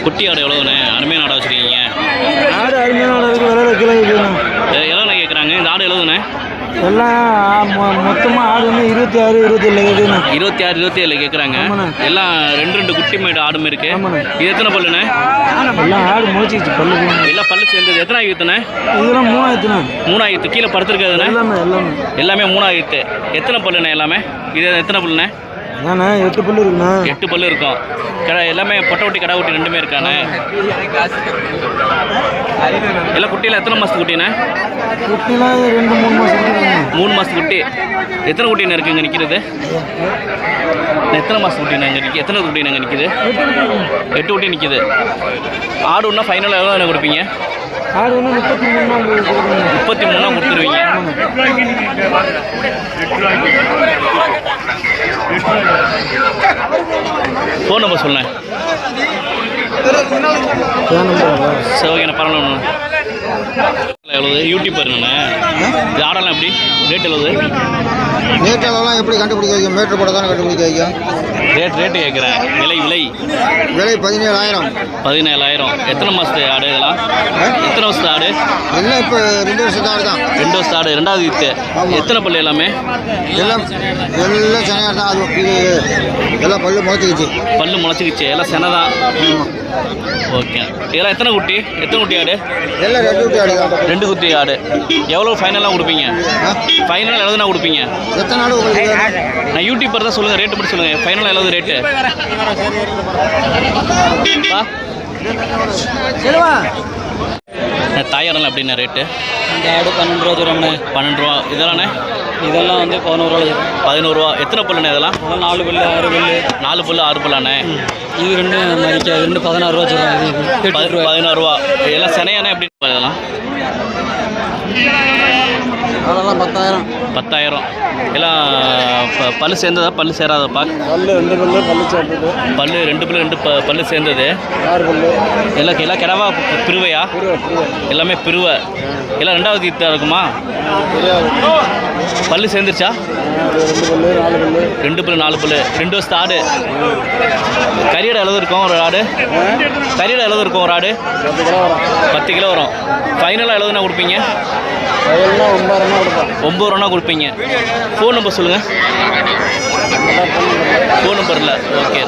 குட்டி ஆடு எவ்வளோண்ணே? அருமையான ஆடை வச்சுருக்கீங்க. ஆடு அருமையான ஆடு விலை கிலோ எவ்வளோண்ணே கேட்குறாங்க? இந்த ஆடு எவ்வளோண்ணே? எல்லாம் மொத்தமாக ஆடு வந்து 26 27 கேட்குதுண்ணா. 26 27 கேட்குறாங்க. எல்லாம் ரெண்டு குட்டி மேடு ஆடும் இருக்கு. இது எத்தனை பல்லுண்ணே? எல்லாம் ஆடு முளைச்சிச்சு பல்லு. எல்லாம் பல்லு சேர்ந்தது எத்தனை ஆயிரத்துண்ணே? இதெல்லாம் 3000 3000 கீழே படுத்துருக்காதுண்ணே. எல்லாமே 3000. எத்தனை பல்லுண்ணே எல்லாமே? இது எத்தனை பல்லுண்ணே? அதாண்ணே 8 பல்லு இருக்குண்ணா. 8 பல்லு இருக்கும். எல்லாமே பொட்டை குட்டி கடை குட்டி ரெண்டுமே இருக்காண்ணே. எல்லாம் குட்டியில் எத்தனை மாதத்து குட்டிண்ணே? குட்டிலாம் 2-3 மாதம். 3 மாதத்து குட்டி. எத்தனை குட்டிண்ணே இருக்குது இங்கே நிற்கிறது? எத்தனை மாதத்து குட்டிண்ணே இங்கே நிற்கி? எத்தனை குட்டிண்ணே இங்கே நிற்கிது? 8 குட்டி நிற்கிது. ஆடு ஒன்றா ஃபைனலாக எவ்வளோ என்ன கொடுப்பீங்க? ஆடு ஒன்று 33 கொடுத்துருவீங்க. ஃபோன் நம்பர் சொல்லேன். சரி ஓகே, பரவாயில்ல. எவ்வளவு யூடியூப் இருங்கண்ணே? இது ஆடெல்லாம் எப்படி ரேட் எவ்வளவு? ரேட் எல்லாம் எப்படி கண்டுபிடிக்க வைக்கும்? மீட்டர் போட தானே கண்டுபிடிக்க வைக்கும். ரேட்டு கேட்குறேன். விலை 17,000. எத்தனை மாதத்து ஆடு இதெல்லாம்? எத்தனை வருஷத்து ஆடு? எல்லாம் இப்போ 2 வருஷத்து ஆடு தான். 2 வருஷத்து ஆடு. 2வது வித்து. எத்தனை பல்லு எல்லாமே? எல்லாம் சென்னையாக தான். அது இது எல்லாம் பல்லு முளைச்சிக்கிச்சு. எல்லாம் செனை தான். ஓகே. இதெல்லாம் எத்தனை குட்டி ஆடு? எல்லாம் 2 குட்டி ஆடு தான். 2 குட்டி ஆடு. எவ்வளோ ஃபைனலாக கொடுப்பீங்க? ஃபைனலாக எவ்வளோண்ணா கொடுப்பீங்க? எத்தனை ஆடு உங்களுக்கு? நான் யூடியூப்பர் தான், சொல்லுங்கள். ரேட்டு மட்டும் சொல்லுங்கள். ஃபைனலாக எவ்வளோ ரேட்டு? தாயாரெல்லாம் எப்படிண்ணா ரேட்டு? இந்த ஆடு 12 ரூபா தூரம்ண்ணே. 12 ரூபா. இதெல்லாண்ணே? இதெல்லாம் வந்து 11 ரூபா. 11 ரூபா. எத்தனை பல்லுண்ணே இதெல்லாம்? 4 பல்லு 6 பல்லு. 4 பல்லு 6 பல்லாண்ணே. இது 2 மதிக்க 2 16 ரூபா சொல்லுவாங்க. 16 ரூபா. எல்லாம் செனையானே எப்படி இதெல்லாம்? அதெல்லாம் 10,000. எல்லாம் பல்லு சேர்ந்ததா பல்லு சேராதப்பா? பல்லு 2 பல்லு சேர்ந்தது. பல்லு 2 பல்லு பல்லு சேர்ந்தது. 6 பல்லு. எல்லாம் கிடவா பிரிவையா? எல்லாமே பிரிவை. எல்லாம் 2வது ஈத்தாக இருக்குமா? பல்லு சேர்ந்துருச்சா? 2 பல்லு 4 பல்லு. 2 வருஷத்து ஆடு. கறியடை எவ்வளவு இருக்கும் ஒரு ஆடு? கறியடை எவ்வளவு இருக்கும் ஒரு ஆடு? 10 கிலோ வரும். ஃபைனலாக எவ்வளோண்ணா கொடுப்பீங்க? 9 ரூபா கொடுப்பீங்க. ஃபோன் நம்பர் சொல்லுங்கள். ஃபோன் நம்பர் இல்லை. ஓகே.